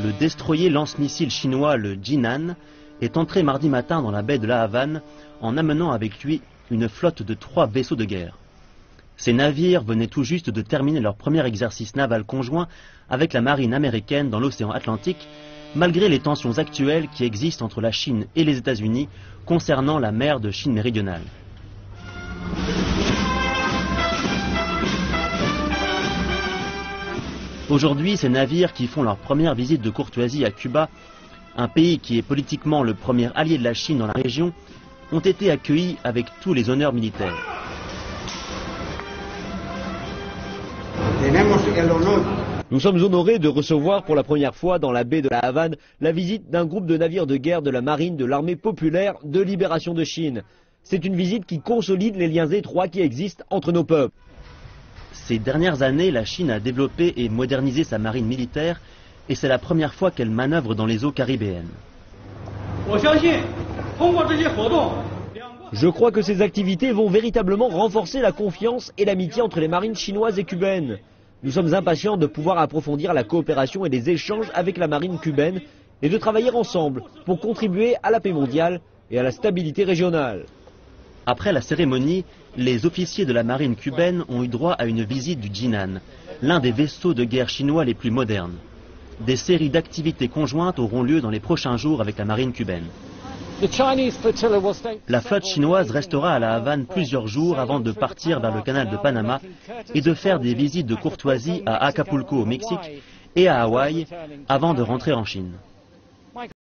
le destroyer lance-missile chinois le Jinan est entré mardi matin dans la baie de La Havane en amenant avec lui une flotte de 3 vaisseaux de guerre. Ces navires venaient tout juste de terminer leur premier exercice naval conjoint avec la marine américaine dans l'océan Atlantique, malgré les tensions actuelles qui existent entre la Chine et les États-Unis concernant la mer de Chine méridionale. Aujourd'hui, ces navires qui font leur première visite de courtoisie à Cuba, un pays qui est politiquement le premier allié de la Chine dans la région, ont été accueillis avec tous les honneurs militaires. Nous sommes honorés de recevoir pour la première fois dans la baie de La Havane la visite d'un groupe de navires de guerre de la marine de l'armée populaire de libération de Chine. C'est une visite qui consolide les liens étroits qui existent entre nos peuples. Ces dernières années, la Chine a développé et modernisé sa marine militaire et c'est la première fois qu'elle manœuvre dans les eaux caribéennes. Je crois que ces activités vont véritablement renforcer la confiance et l'amitié entre les marines chinoises et cubaines. Nous sommes impatients de pouvoir approfondir la coopération et les échanges avec la marine cubaine et de travailler ensemble pour contribuer à la paix mondiale et à la stabilité régionale. Après la cérémonie, les officiers de la marine cubaine ont eu droit à une visite du Jinan, l'un des vaisseaux de guerre chinois les plus modernes. Des séries d'activités conjointes auront lieu dans les prochains jours avec la marine cubaine. La flotte chinoise restera à La Havane plusieurs jours avant de partir vers le canal de Panama et de faire des visites de courtoisie à Acapulco au Mexique et à Hawaï avant de rentrer en Chine.